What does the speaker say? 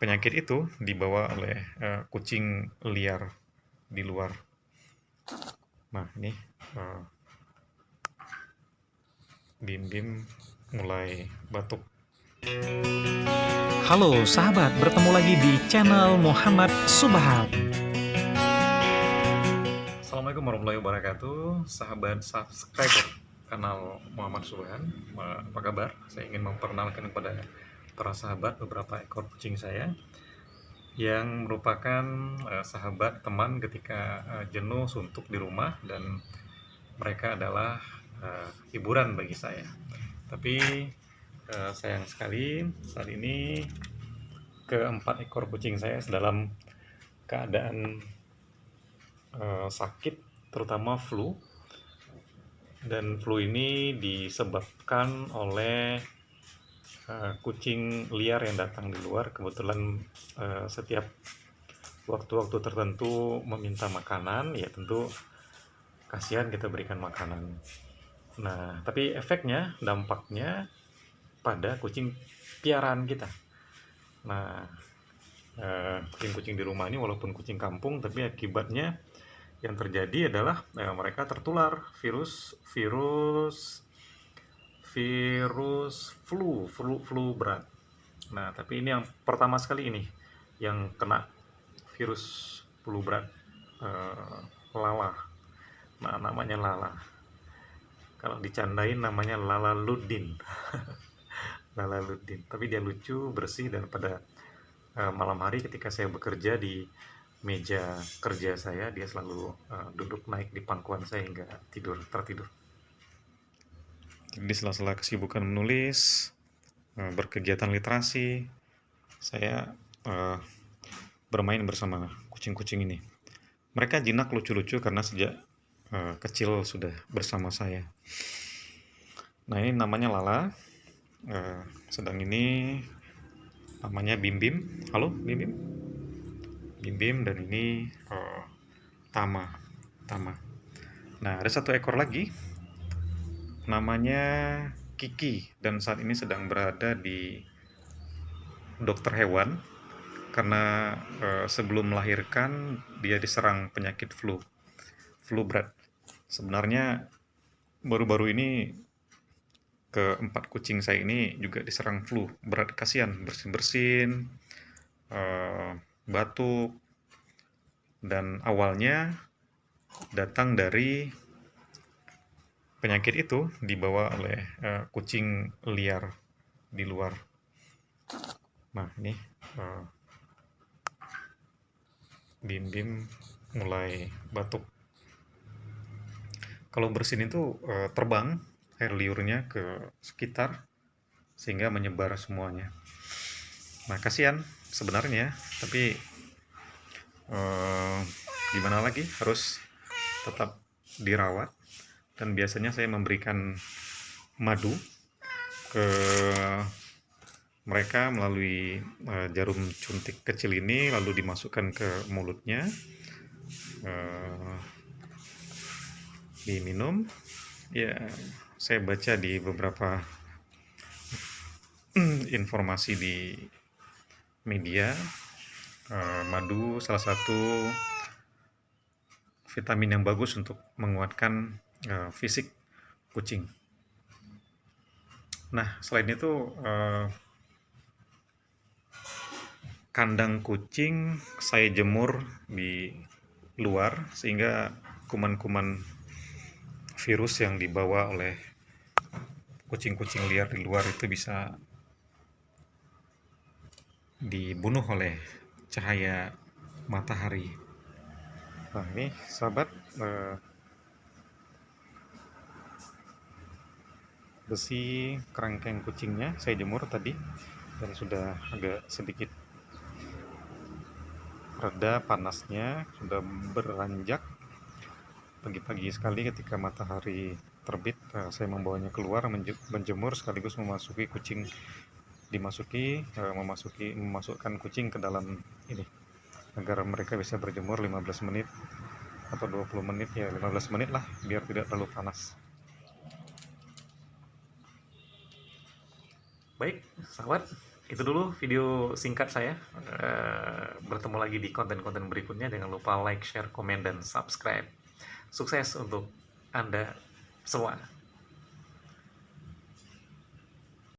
penyakit itu dibawa oleh kucing liar di luar. Nah, ini Bim mulai batuk. Halo sahabat, bertemu lagi di channel Muhammad Subhan. Assalamualaikum warahmatullahi wabarakatuh, sahabat subscriber kanal Muhammad Subhan. Apa kabar? Saya ingin memperkenalkan kepada para sahabat beberapa ekor kucing saya yang merupakan sahabat teman ketika jenuh suntuk di rumah, dan mereka adalah hiburan bagi saya. Tapi sayang sekali saat ini keempat ekor kucing saya dalam keadaan sakit, terutama flu. Dan flu ini disebabkan oleh kucing liar yang datang di luar. Kebetulan setiap waktu-waktu tertentu meminta makanan, ya tentu kasihan kita berikan makanan. Nah, tapi efeknya, dampaknya pada kucing piaraan kita. Nah, kucing-kucing di rumah ini walaupun kucing kampung, tapi akibatnya yang terjadi adalah mereka tertular virus flu berat. Nah, tapi ini yang pertama sekali ini yang kena virus flu berat, Lala. Nah, namanya Lala. Kalau dicandain namanya Lala Ludin. Lala Ludin. Tapi dia lucu, bersih, dan pada malam hari ketika saya bekerja di meja kerja saya, dia selalu duduk naik di pangkuan saya hingga tertidur. Jadi di sela-sela kesibukan menulis, berkegiatan literasi, saya bermain bersama kucing-kucing ini. Mereka jinak lucu-lucu karena sejak kecil sudah bersama saya. Nah, ini namanya Lala. Sedang ini namanya Bim. Halo Bim. Bim, dan ini Tama. Nah, ada satu ekor lagi namanya Kiki, dan saat ini sedang berada di dokter hewan karena sebelum melahirkan dia diserang penyakit flu berat. Sebenarnya baru-baru ini keempat kucing saya ini juga diserang flu berat. Kasihan, bersin-bersin, batuk, dan awalnya datang dari penyakit itu dibawa oleh kucing liar di luar. Nah, ini Bim mulai batuk. Kalau bersin itu terbang air liurnya ke sekitar sehingga menyebar semuanya. Nah, kasihan sebenarnya, tapi gimana lagi, harus tetap dirawat. Dan biasanya saya memberikan madu ke mereka melalui jarum cuntik kecil ini, lalu dimasukkan ke mulutnya, diminum. Ya, saya baca di beberapa informasi di media, madu salah satu vitamin yang bagus untuk menguatkan fisik kucing. Nah, selain itu kandang kucing saya jemur di luar sehingga kuman-kuman virus yang dibawa oleh kucing-kucing liar di luar itu bisa dibunuh oleh cahaya matahari. Nah, ini sahabat, besi kerangkeng kucingnya saya jemur tadi dan sudah agak sedikit reda panasnya, sudah beranjak. Pagi-pagi sekali ketika matahari terbit, saya membawanya keluar menjemur sekaligus memasukkan kucing ke dalam ini agar mereka bisa berjemur 15 menit atau 20 menit, ya 15 menit lah, biar tidak terlalu panas. Baik sahabat, Itu dulu video singkat saya. Bertemu lagi di konten-konten berikutnya. Jangan lupa like, share, komen, dan subscribe. Sukses untuk Anda semua.